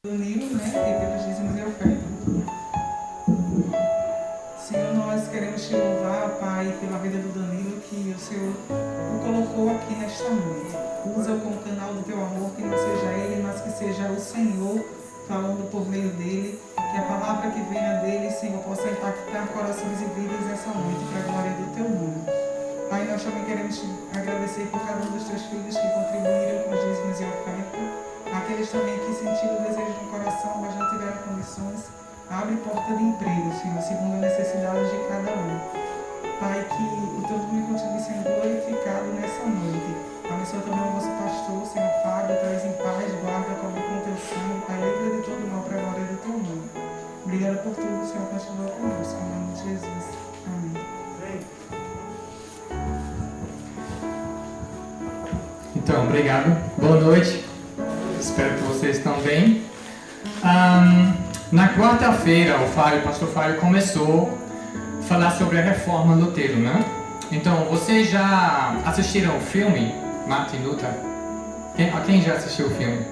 Danilo, né, e pelos dízimos e ofertas. Senhor, nós queremos te louvar, Pai, pela vida do Danilo, que o Senhor o colocou aqui nesta noite. Usa-o como canal do teu amor, que não seja ele, mas que seja o Senhor falando por meio dele, que a palavra que venha dele, Senhor, possa impactar corações e vidas essa noite, para a glória do teu nome. Pai, nós também queremos te agradecer por cada um dos teus filhos que contribuíram com os dízimos e ofertas, aqueles também que sentiram o desejo no coração, mas não tiveram condições. Abre porta de emprego, Senhor, segundo as necessidades de cada um. Pai, que o teu nome continue sendo glorificado nessa noite. Abençoa também o nosso pastor, Senhor Fábio, traz em paz, guarda, cobre com o teu sangue, Pai, livre de todo mal para a glória do teu nome. Obrigada por tudo, Senhor, continua conosco, em nome de Jesus. Amém. Então, obrigado. Boa noite. Espero que vocês estão bem. Na quarta-feira, o pastor Fábio começou a falar sobre a reforma Lutero, né? Então, vocês já assistiram o filme Martin Luther? Quem já assistiu o filme?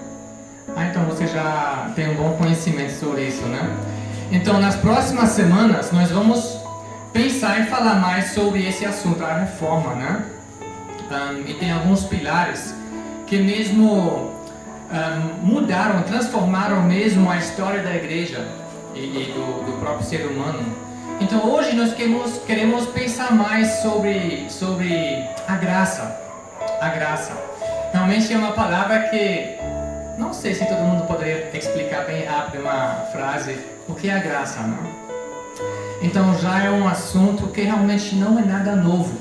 Então você já tem um bom conhecimento sobre isso, né? Então, nas próximas semanas, nós vamos pensar e falar mais sobre esse assunto, a reforma, né? E tem alguns pilares que mesmo mudaram, transformaram mesmo a história da igreja e do próprio ser humano. Então hoje nós queremos pensar mais sobre a graça. A graça. Realmente é uma palavra que não sei se todo mundo poderia explicar bem rápido uma frase, o que é a graça, não? Então já é um assunto que realmente não é nada novo.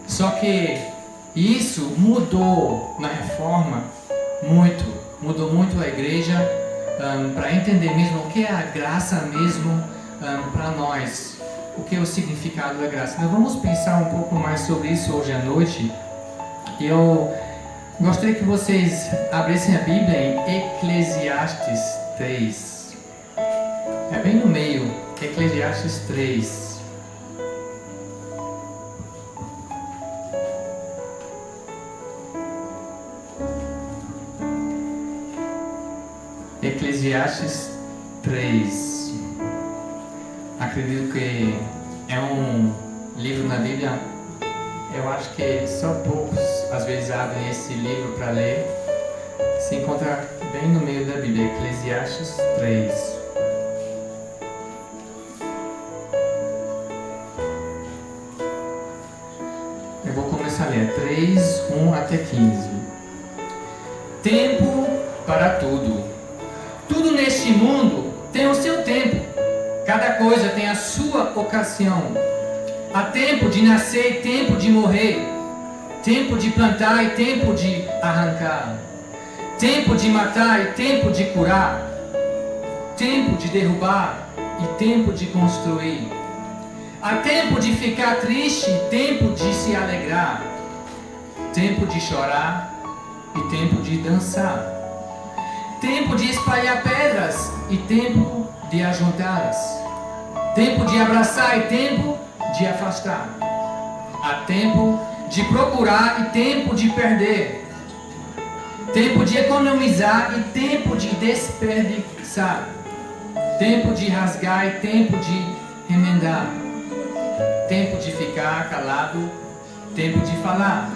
Só que isso mudou na reforma mudou muito a igreja para entender mesmo o que é a graça mesmo para nós, o que é o significado da graça. Nós vamos pensar um pouco mais sobre isso hoje à noite. Eu gostaria que vocês abrissem a Bíblia em Eclesiastes 3. É bem no meio, Eclesiastes 3. Eclesiastes 3. Acredito que é um livro na Bíblia. Eu acho que só poucos às vezes abrem esse livro para ler. Se encontra bem no meio da Bíblia, Eclesiastes 3. Eu vou começar a ler 3, 1 até 15. Tempo para tudo. Tudo neste mundo tem o seu tempo. Cada coisa tem a sua ocasião. Há tempo de nascer e tempo de morrer. Tempo de plantar e tempo de arrancar. Tempo de matar e tempo de curar. Tempo de derrubar e tempo de construir. Há tempo de ficar triste e tempo de se alegrar. Tempo de chorar e tempo de dançar. Tempo de espalhar pedras e tempo de ajuntá-las. Tempo de abraçar e tempo de afastar. Há tempo de procurar e tempo de perder. Tempo de economizar e tempo de desperdiçar. Tempo de rasgar e tempo de remendar. Tempo de ficar calado, tempo de falar.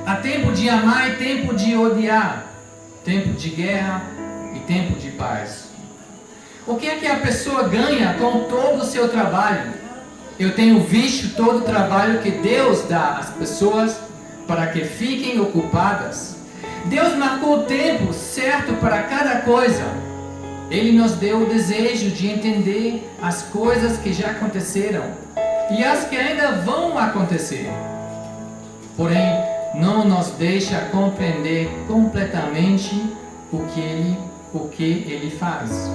Há tempo de amar e tempo de odiar. Tempo de guerra e tempo de paz. O que é que a pessoa ganha com todo o seu trabalho? Eu tenho visto todo o trabalho que Deus dá às pessoas para que fiquem ocupadas. Deus marcou o tempo certo para cada coisa. Ele nos deu o desejo de entender as coisas que já aconteceram e as que ainda vão acontecer. Porém, não nos deixa compreender completamente o que Ele faz.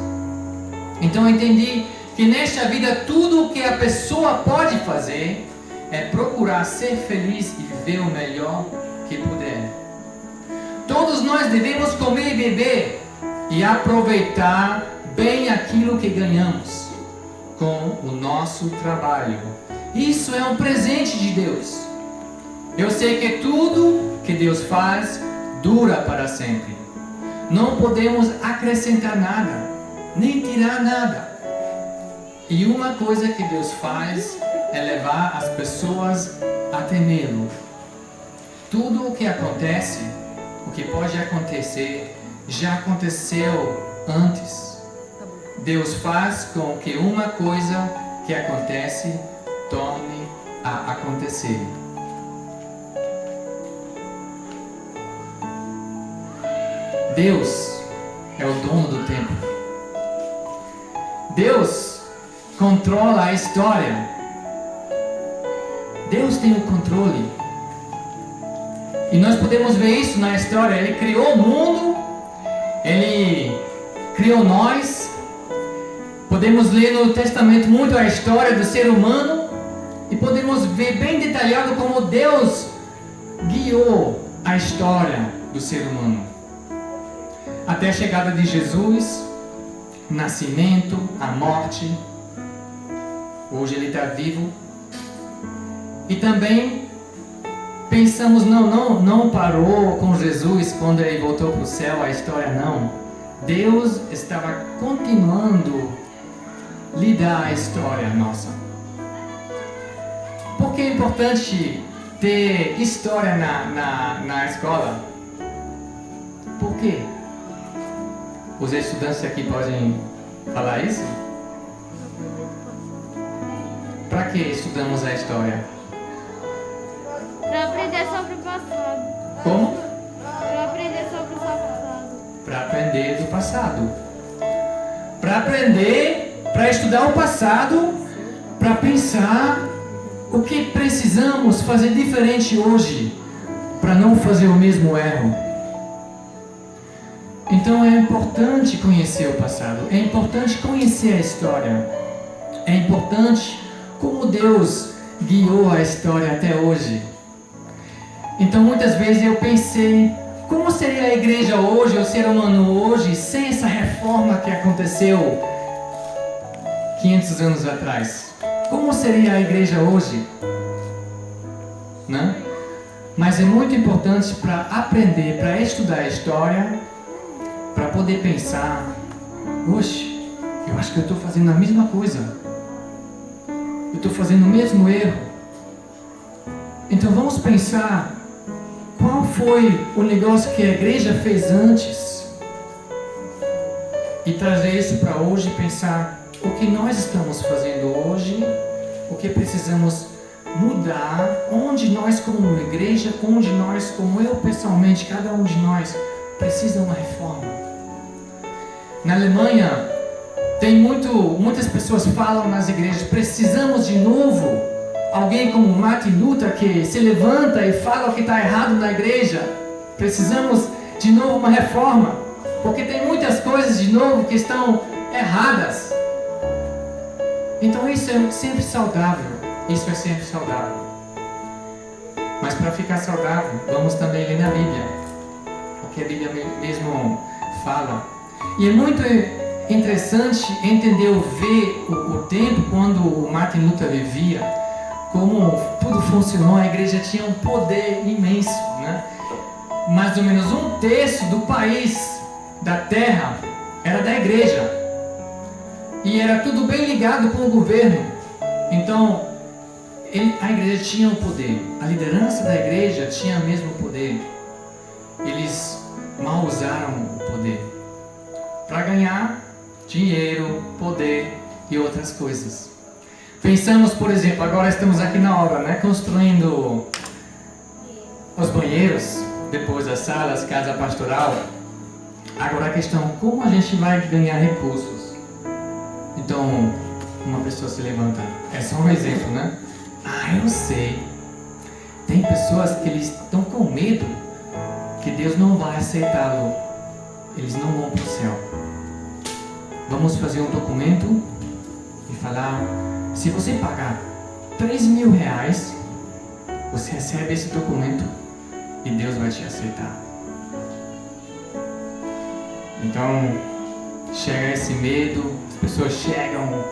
Então eu entendi que nesta vida tudo o que a pessoa pode fazer é procurar ser feliz e viver o melhor que puder. Todos nós devemos comer e beber e aproveitar bem aquilo que ganhamos com o nosso trabalho. Isso é um presente de Deus. Eu sei que tudo que Deus faz dura para sempre. Não podemos acrescentar nada, nem tirar nada. E uma coisa que Deus faz é levar as pessoas a temê-lo. Tudo o que acontece, o que pode acontecer, já aconteceu antes. Deus faz com que uma coisa que acontece torne a acontecer. Deus é o dono do tempo. Deus controla a história. Deus tem o controle. E nós podemos ver isso na história. Ele criou o mundo, Ele criou nós. Podemos ler no Testamento muito a história do ser humano e podemos ver bem detalhado como Deus guiou a história do ser humano. Até a chegada de Jesus, o nascimento, a morte. Hoje Ele está vivo. E também pensamos, não parou com Jesus quando Ele voltou para o céu, a história não. Deus estava continuando a lidar a história nossa. Por que é importante ter história na escola? Por quê? Os estudantes aqui podem falar isso? Para que estudamos a história? Para aprender sobre o passado. Como? Para aprender sobre o passado. Para aprender do passado. Para aprender, para estudar o passado, para pensar o que precisamos fazer diferente hoje, para não fazer o mesmo erro. Então é importante conhecer o passado, é importante conhecer a história, é importante como Deus guiou a história até hoje. Então muitas vezes eu pensei, como seria a igreja hoje, o ser humano hoje, sem essa reforma que aconteceu 500 anos atrás? Como seria a igreja hoje? Né? Mas é muito importante para aprender, para estudar a história, para poder pensar, oxe, eu acho que eu estou fazendo a mesma coisa. Eu estou fazendo o mesmo erro. Então vamos pensar, qual foi o negócio que a igreja fez antes? E trazer isso para hoje e pensar, o que nós estamos fazendo hoje, o que precisamos mudar, onde nós como igreja, onde nós, como eu pessoalmente, cada um de nós, precisa de uma reforma. Na Alemanha, muitas pessoas falam nas igrejas, precisamos de novo alguém como Martin Luther que se levanta e fala o que está errado na igreja. Precisamos de novo uma reforma, porque tem muitas coisas de novo que estão erradas. Então isso é sempre saudável. Isso é sempre saudável. Mas para ficar saudável, vamos também ler na Bíblia, o que a Bíblia mesmo fala. E é muito interessante entender o tempo quando o Martin Luther vivia, como tudo funcionou. A igreja tinha um poder imenso, né? Mais ou menos 1/3 do país, da terra, era da igreja. E era tudo bem ligado com o governo. Então, a igreja tinha o poder. A liderança da igreja tinha o mesmo poder. Eles mal usaram o poder para ganhar dinheiro, poder e outras coisas. Pensamos, por exemplo, agora estamos aqui na obra, né, construindo os banheiros, depois as salas, casa pastoral. Agora a questão, como a gente vai ganhar recursos? Então, uma pessoa se levanta, é só um exemplo, né? Eu sei. Tem pessoas que eles estão com medo que Deus não vai aceitá-lo. Eles não vão para o céu. Vamos fazer um documento e falar, se você pagar R$3.000, você recebe esse documento e Deus vai te aceitar. Então, chega esse medo, as pessoas chegam,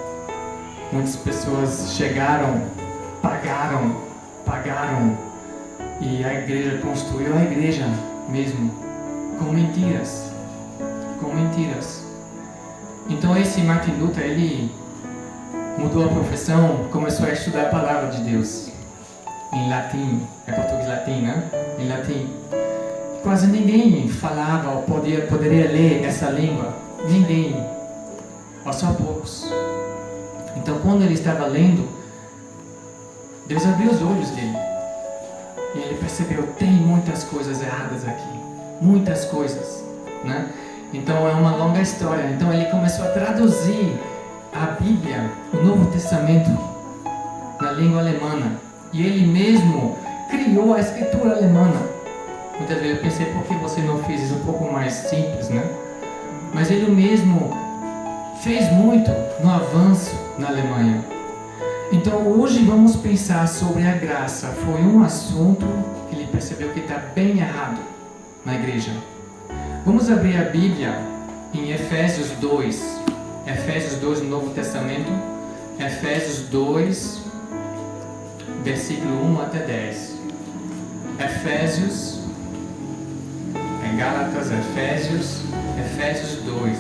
muitas pessoas chegaram, pagaram, e a igreja construiu a igreja mesmo, com mentiras. com mentiras. Então esse Martin Luther, ele mudou a profissão, começou a estudar a palavra de Deus em latim, é português latim, né? Em latim. Quase ninguém falava ou poderia ler essa língua. Ninguém. Ou só poucos. Então quando ele estava lendo, Deus abriu os olhos dele. E ele percebeu, tem muitas coisas erradas aqui. Muitas coisas, né? Então é uma longa história. Então ele começou a traduzir a Bíblia, o Novo Testamento, na língua alemã. E ele mesmo criou a escritura alemã. Muitas vezes eu pensei, por que você não fez isso um pouco mais simples, né? Mas ele mesmo fez muito no avanço na Alemanha. Então hoje vamos pensar sobre a graça. Foi um assunto que ele percebeu que está bem errado na igreja. Vamos abrir a Bíblia em Efésios 2. Efésios 2 no Novo Testamento. Efésios 2, versículo 1 até 10. Efésios, Gálatas, Efésios 2.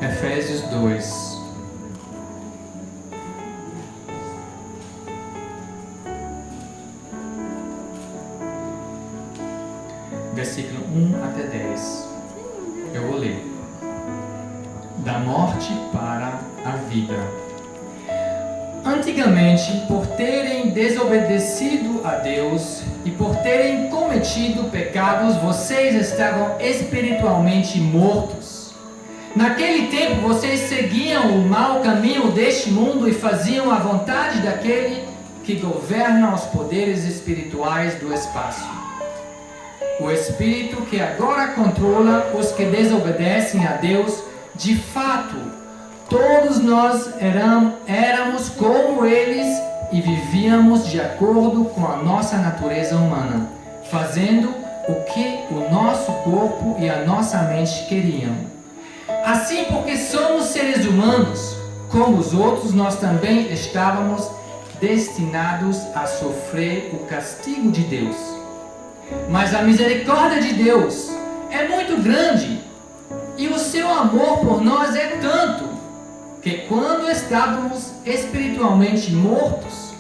Efésios 2. Versículo 1 até 10. Eu vou ler. Da morte para a vida. Antigamente, por terem desobedecido a Deus e por terem cometido pecados, vocês estavam espiritualmente mortos. Naquele tempo, vocês seguiam o mau caminho deste mundo e faziam a vontade daquele que governa os poderes espirituais do espaço. O Espírito que agora controla os que desobedecem a Deus. De fato, todos nós éramos como eles e vivíamos de acordo com a nossa natureza humana, fazendo o que o nosso corpo e a nossa mente queriam. Assim, porque somos seres humanos, como os outros, nós também estávamos destinados a sofrer o castigo de Deus. Mas a misericórdia de Deus é muito grande e o seu amor por nós é tanto que quando estávamos espiritualmente mortos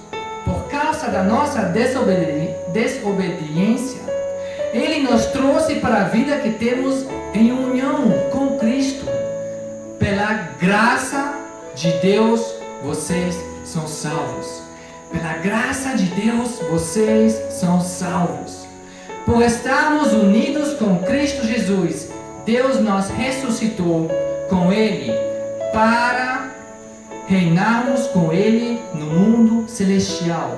por causa da nossa desobediência, Ele nos trouxe para a vida que temos em união com Cristo. Pela graça de Deus, vocês são salvos. Pela graça de Deus, vocês são salvos. Por estarmos unidos com Cristo Jesus, Deus nos ressuscitou com Ele para reinarmos com Ele no mundo celestial.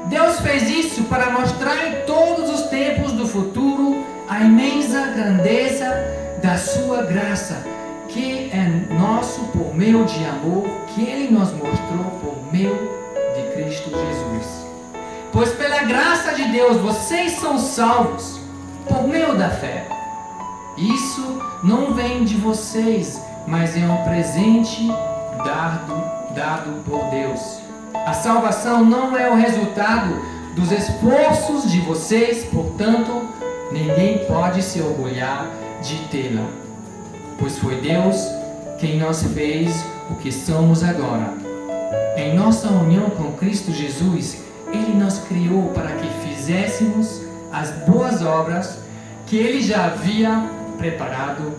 Deus fez isso para mostrar em todos os tempos do futuro a imensa grandeza da sua graça, que é nosso por meio de amor, que Ele nos mostrou por meio de Cristo Jesus. Pois pela graça de Deus vocês são salvos por meio da fé. Isso não vem de vocês, mas é um presente dado por Deus. A salvação não é o resultado dos esforços de vocês, portanto, ninguém pode se orgulhar de tê-la. Pois foi Deus quem nos fez o que somos agora. Em nossa união com Cristo Jesus, Ele nos criou para que fizéssemos as boas obras que Ele já havia preparado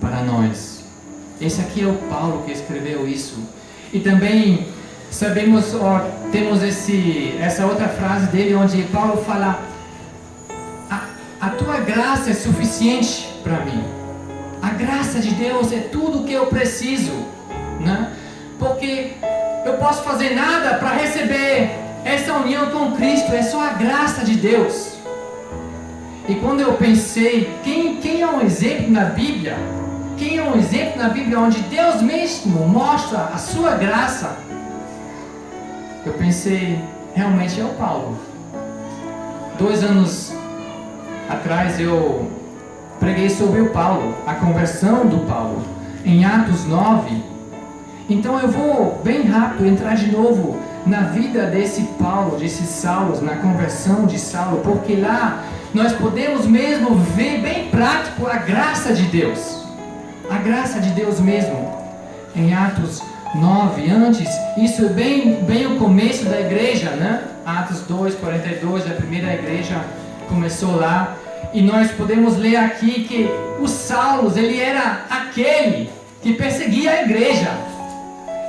para nós. Esse aqui é o Paulo que escreveu isso. E também sabemos, temos essa outra frase dele, onde Paulo fala: a tua graça é suficiente para mim. A graça de Deus é tudo o que eu preciso, né? Porque eu posso fazer nada para receber essa união com Cristo, é só a graça de Deus. E quando eu pensei, quem é um exemplo na Bíblia? Quem é um exemplo na Bíblia onde Deus mesmo mostra a sua graça? Eu pensei, realmente é o Paulo. 2 anos atrás eu preguei sobre o Paulo, a conversão do Paulo, em Atos 9. Então eu vou bem rápido entrar de novo na vida desse Paulo, desses Saulos, na conversão de Saulo, porque lá nós podemos mesmo ver bem prático a graça de Deus. A graça de Deus mesmo. Em Atos 9, antes, isso é bem o começo da igreja, né? Atos 2, 42, a primeira igreja começou lá. E nós podemos ler aqui que o Saulo, ele era aquele que perseguia a igreja.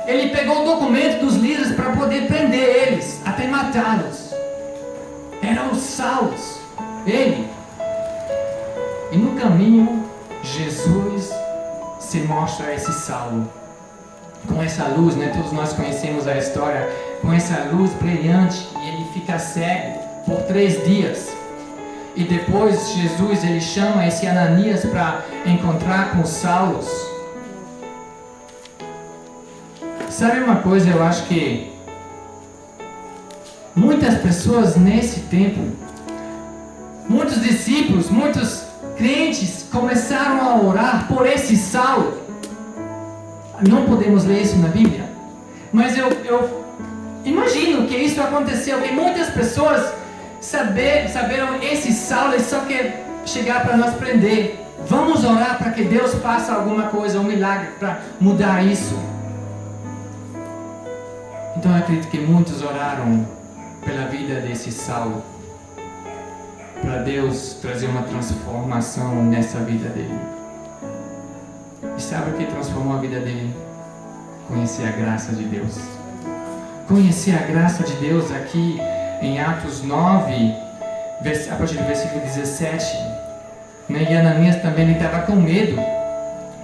Ele pegou o documento dos líderes para poder prender eles, até matá-los. Eram os Saulos, ele. E no caminho, Jesus se mostra a esse Saulo. Com essa luz, né? Todos nós conhecemos a história. Com essa luz brilhante, e ele fica cego por 3 dias. E depois Jesus ele chama esse Ananias para encontrar com os Saulos. Sabe uma coisa, eu acho que muitas pessoas nesse tempo, muitos discípulos, muitos crentes começaram a orar por esse Saulo. Não podemos ler isso na Bíblia, mas eu imagino que isso aconteceu, que muitas pessoas saberam esse Saulo, ele só quer chegar para nos prender. Vamos orar para que Deus faça alguma coisa, um milagre para mudar isso. Então eu acredito que muitos oraram pela vida desse Saulo, para Deus trazer uma transformação nessa vida dele. E sabe o que transformou a vida dele? Conhecer a graça de Deus. Conhecer a graça de Deus aqui em Atos 9, a partir do versículo 17. E Ananias também estava com medo.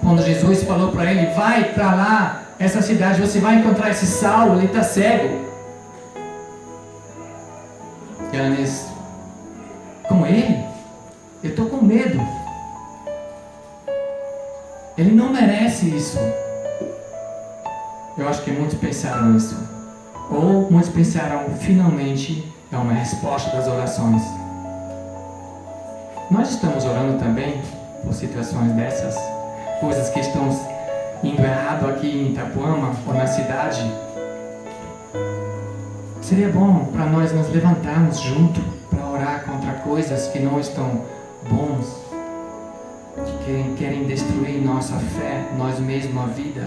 Quando Jesus falou para ele, vai para lá, essa cidade, você vai encontrar esse Saulo, ele está cego. E Ananias, com ele? Eu estou com medo. Ele não merece isso. Eu acho que muitos pensaram isso. Ou muitos pensaram, finalmente é uma resposta das orações. Nós estamos orando também por situações dessas, coisas que estão indo errado aqui em Itapuama ou na cidade. Seria bom para nós nos levantarmos junto para orar contra coisas que não estão bons, que querem destruir nossa fé, nós mesmos, a vida.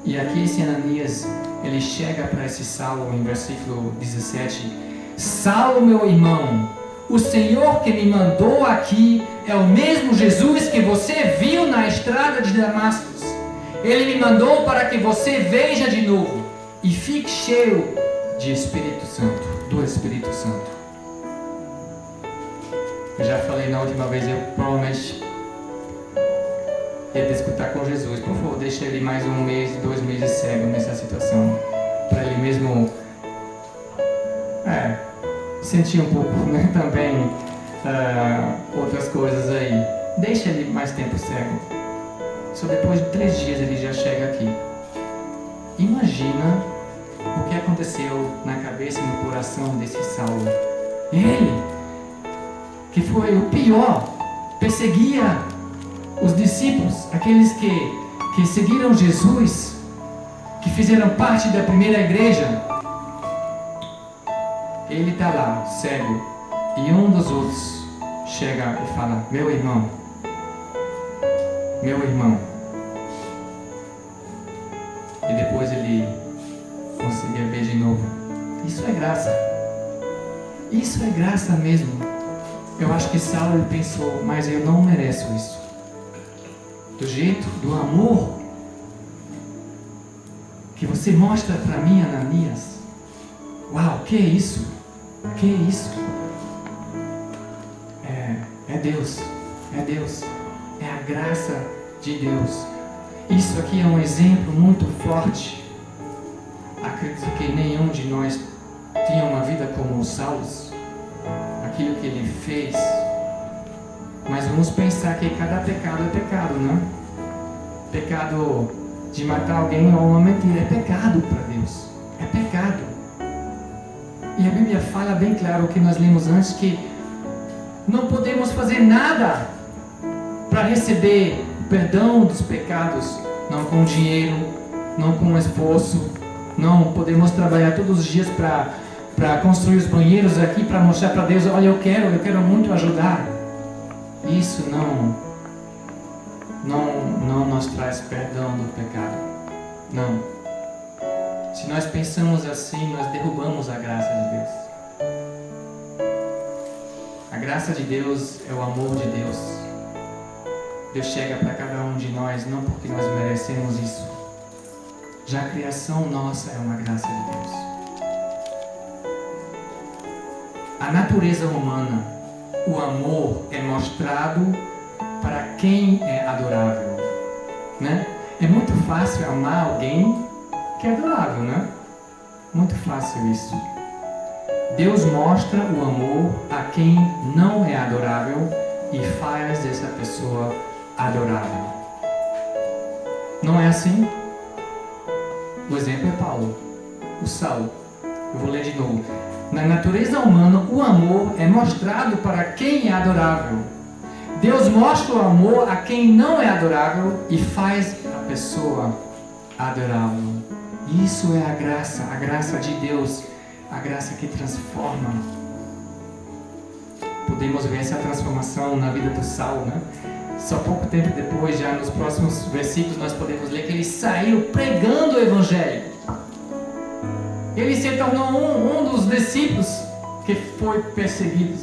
E aqui esse Ananias, ele chega para esse Saulo em versículo 17. Saulo, meu irmão, o Senhor que me mandou aqui é o mesmo Jesus que você viu na estrada de Damasco. Ele me mandou para que você veja de novo e fique cheio de Espírito Santo, do Espírito Santo. Eu já falei na última vez, eu provavelmente ia discutir com Jesus. Por favor, deixa ele mais 1 mês, 2 meses cego nessa situação, para ele mesmo sentir um pouco, né, também outras coisas aí. Deixa ele mais tempo cego. Só depois de 3 dias ele já chega aqui. Imagina o que aconteceu na cabeça e no coração desse Saulo. Ele, que foi o pior, perseguia os discípulos, aqueles que seguiram Jesus, que fizeram parte da primeira igreja. Ele está lá, cego, e um dos outros chega e fala, meu irmão, e depois ele conseguia ver de novo. Isso é graça. Isso é graça mesmo. Eu acho que Saulo pensou, mas eu não mereço isso. Do jeito, do amor que você mostra para mim, Ananias. Uau, que é isso? Que é isso? É Deus. É Deus. É a graça de Deus. Isso aqui é um exemplo muito forte. Acredito que nenhum de nós tinha uma vida como o Saulo, aquilo que ele fez. Mas vamos pensar que cada pecado é pecado, né? Pecado de matar alguém ou uma mentira é pecado para Deus. É pecado. E a Bíblia fala bem claro o que nós lemos antes, que não podemos fazer nada para receber o perdão dos pecados, não com dinheiro, não com esforço, Não podemos trabalhar todos os dias para construir os banheiros aqui, para mostrar para Deus, olha, eu quero muito ajudar. Isso não nos traz perdão do pecado. Não. Se nós pensamos assim, nós derrubamos a graça de Deus. A graça de Deus é o amor de Deus. Deus chega para cada um de nós, não porque nós merecemos isso. Já a criação nossa é uma graça de Deus. A natureza humana, o amor é mostrado para quem é adorável, né? É muito fácil amar alguém que é adorável, né? Muito fácil isso. Deus mostra o amor a quem não é adorável e faz dessa pessoa adorável. Não é assim? O exemplo é Paulo, o Saulo. Eu vou ler de novo. Na natureza humana, o amor é mostrado para quem é adorável. Deus mostra o amor a quem não é adorável e faz a pessoa adorável. Isso é a graça de Deus, a graça que transforma. Podemos ver essa transformação na vida do Saulo, né? Só pouco tempo depois, já nos próximos versículos, nós podemos ler que ele saiu pregando o Evangelho. Ele se tornou um dos discípulos que foi perseguido.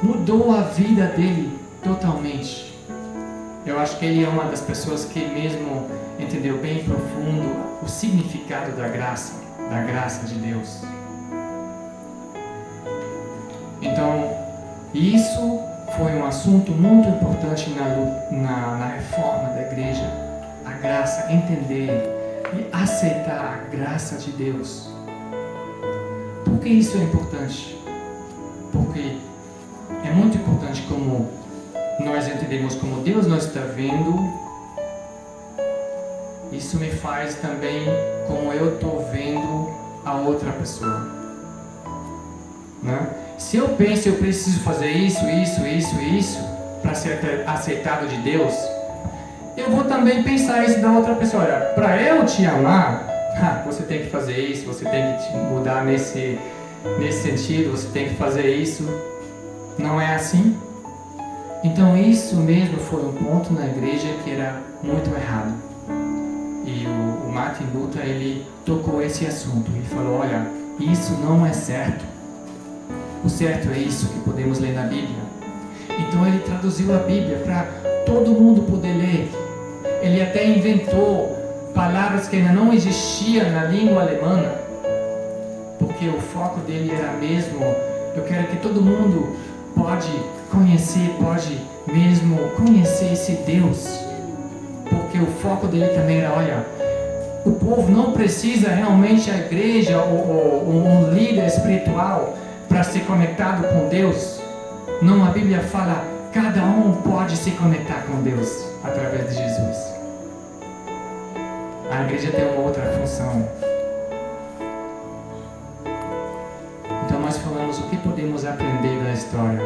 Mudou a vida dele totalmente. Eu acho que ele é uma das pessoas que mesmo entendeu bem profundo o significado da graça de Deus. Então, isso foi um assunto muito importante na reforma da igreja. A graça, entender e aceitar a graça de Deus. Por que isso é importante? Porque é muito importante como nós entendemos como Deus nos está vendo. Isso me faz também como eu estou vendo a outra pessoa, né? Se eu penso eu preciso fazer isso para ser aceitado de Deus, eu vou também pensar isso da outra pessoa. Olha, para eu te amar, você tem que fazer isso, você tem que te mudar nesse sentido, você tem que fazer isso. Não é assim? Então isso mesmo foi um ponto na igreja que era muito errado. E o Martin Luther, ele tocou esse assunto e falou, olha, isso não é certo. O certo é isso que podemos ler na Bíblia. Então ele traduziu a Bíblia para todo mundo poder ler. Ele até inventou palavras que ainda não existiam na língua alemã, porque o foco dele era mesmo, eu quero que todo mundo pode mesmo conhecer esse Deus. Porque o foco dele também era, olha, o povo não precisa realmente a igreja ou um líder espiritual para ser conectado com Deus. Não, a Bíblia fala, cada um pode se conectar com Deus através de Jesus. A igreja tem uma outra função. Então nós falamos o que podemos aprender da história.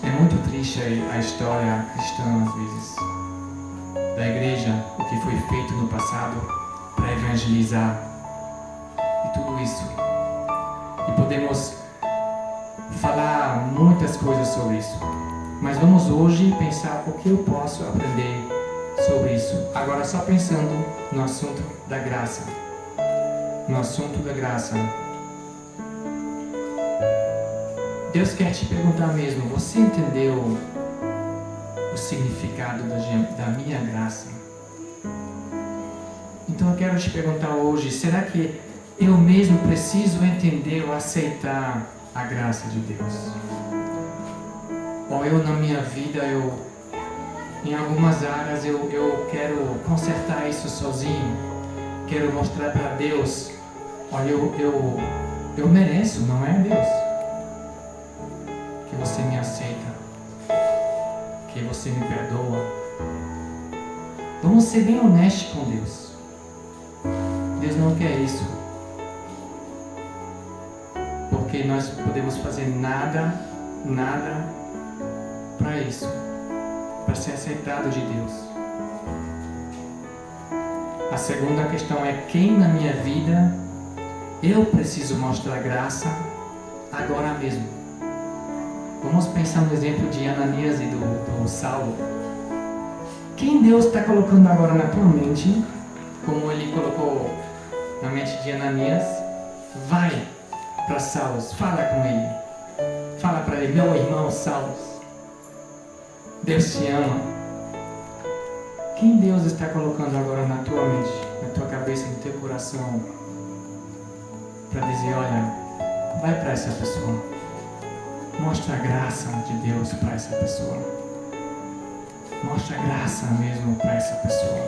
É muito triste a história cristã às vezes, da igreja, o que foi feito no passado para evangelizar e tudo isso. E podemos falar muitas coisas sobre isso. Mas vamos hoje pensar o que eu posso aprender sobre isso. Agora só pensando no assunto da graça. No assunto da graça. Deus quer te perguntar mesmo, você entendeu o significado da minha graça? Então eu quero te perguntar hoje, será que eu mesmo preciso entender ou aceitar a graça de Deus? Ou eu na minha vida, em algumas áreas eu quero consertar isso sozinho, quero mostrar para Deus, olha, eu mereço, não é Deus? Que você me aceita, que você me perdoa. Vamos ser bem honestos com Deus. Deus não quer isso. Porque nós podemos fazer nada para isso, para ser aceitado de Deus. A segunda questão é quem na minha vida eu preciso mostrar graça agora mesmo. Vamos pensar no exemplo de Ananias e do Saulo. Quem Deus está colocando agora na tua mente, como Ele colocou na mente de Ananias? Vai para Saulo, fala com ele. Fala para ele, meu irmão Saulo, Deus te ama. Quem Deus está colocando agora na tua mente, na tua cabeça, no teu coração, para dizer, olha, vai para essa pessoa. Mostra a graça de Deus para essa pessoa. Mostra a graça mesmo para essa pessoa.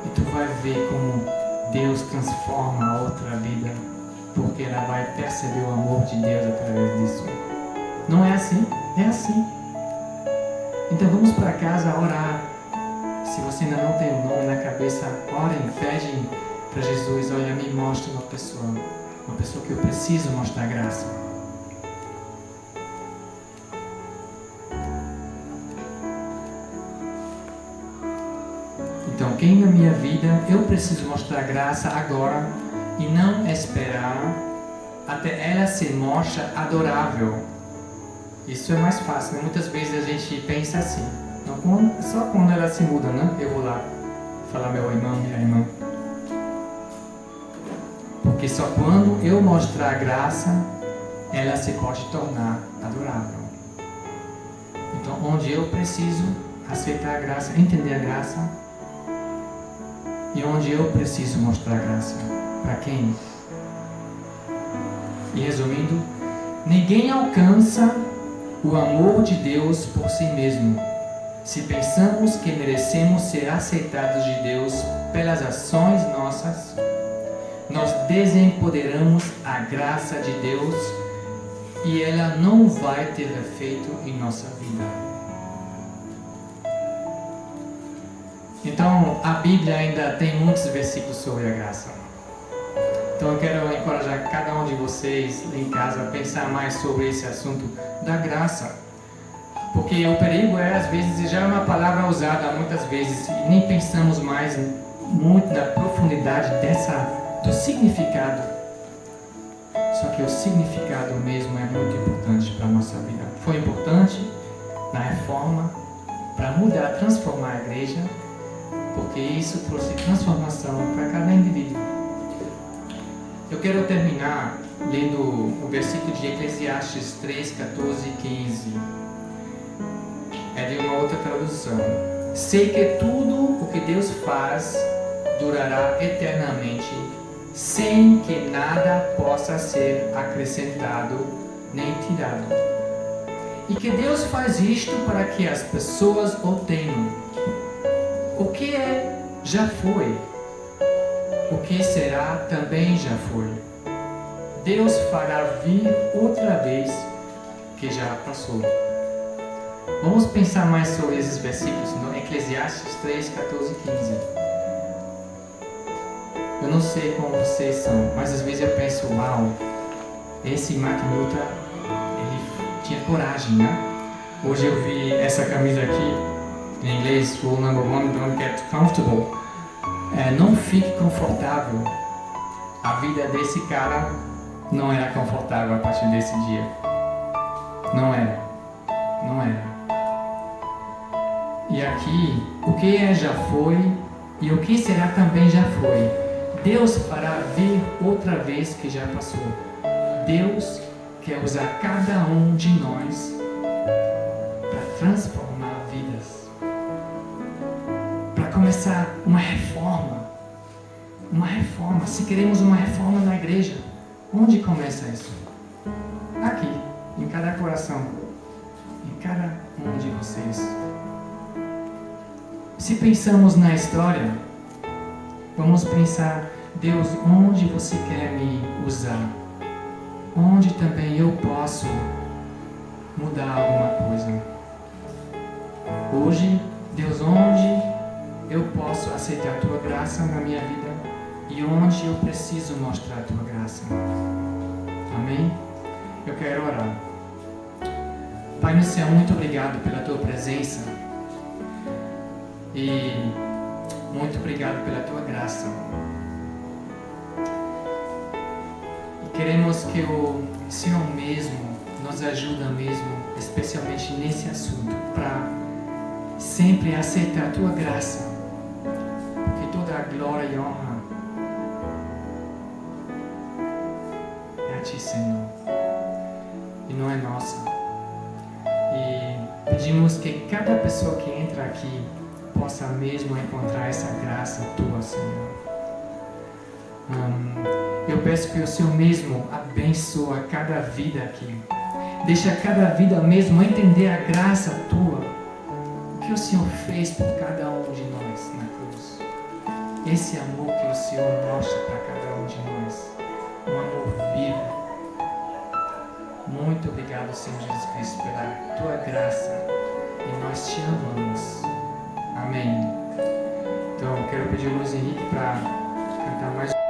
E tu vai ver como Deus transforma a outra vida, porque ela vai perceber o amor de Deus através disso. Não é assim? É assim. Então vamos para casa orar. Se você ainda não tem o nome na cabeça, orem, pedem para Jesus, olha, me mostra uma pessoa que eu preciso mostrar graça. Então, quem na minha vida eu preciso mostrar graça agora e não esperar até ela se mostre adorável. Isso é mais fácil, né? Muitas vezes a gente pensa assim, não, só quando ela se muda, né? Eu vou lá falar meu irmão, minha irmã. Porque só quando eu mostrar a graça, ela se pode tornar adorável. Então, onde eu preciso aceitar a graça, entender a graça, e onde eu preciso mostrar a graça, para quem? E resumindo, ninguém alcança o amor de Deus por si mesmo. Se pensamos que merecemos ser aceitados de Deus pelas ações nossas, nós desempoderamos a graça de Deus e ela não vai ter efeito em nossa vida. Então, a Bíblia ainda tem muitos versículos sobre a graça. Então, eu quero encorajar cada um de vocês em casa a pensar mais sobre esse assunto da graça. Porque o perigo é, às vezes, já é uma palavra usada muitas vezes e nem pensamos mais muito na profundidade do significado. Só que o significado mesmo é muito importante para a nossa vida. Foi importante na reforma para mudar, transformar a igreja, porque isso trouxe transformação para cada indivíduo. Eu quero terminar lendo o versículo de Eclesiastes 3, 14 e 15. É de uma outra tradução. Sei que tudo o que Deus faz durará eternamente, sem que nada possa ser acrescentado nem tirado. E que Deus faz isto para que as pessoas o tenham. O que é, já foi. O que será, também já foi. Deus fará vir outra vez, que já passou. Vamos pensar mais sobre esses versículos no Eclesiastes 3, 14 e 15. Eu não sei como vocês são, mas às vezes eu penso, uau, esse Martin Luther, ele tinha coragem, né? Hoje eu vi essa camisa aqui, em inglês, rule number 1, don't get comfortable. Não fique confortável. A vida desse cara não era confortável a partir desse dia. Não era. Não era. E aqui, o que é já foi e o que será também já foi. Deus fará vir outra vez que já passou. Deus quer usar cada um de nós para transformar vidas. Para começar uma reforma. Uma reforma. Se queremos uma reforma na igreja, onde começa isso? Aqui, em cada coração. Em cada um de vocês. Se pensamos na história, vamos pensar, Deus, onde você quer me usar? Onde também eu posso mudar alguma coisa? Hoje, Deus, onde eu posso aceitar a Tua graça na minha vida e onde eu preciso mostrar a Tua graça? Amém? Eu quero orar. Pai no céu, muito obrigado pela Tua presença. E Muito obrigado pela tua graça. E queremos que o Senhor mesmo nos ajude mesmo, especialmente nesse assunto, para sempre aceitar a tua graça. Porque toda a glória e honra é a ti, Senhor. E não é nossa. E pedimos que cada pessoa que entra aqui possa mesmo encontrar essa graça tua, Senhor. Eu peço que o Senhor mesmo abençoe cada vida aqui. Deixa cada vida mesmo entender a graça tua. O que o Senhor fez por cada um de nós na cruz. Esse amor que o Senhor mostra para cada um de nós. Um amor vivo. Muito obrigado, Senhor Jesus Cristo, pela tua graça. E nós te amamos. Amém. Então, eu quero pedir ao Luiz Henrique para cantar mais.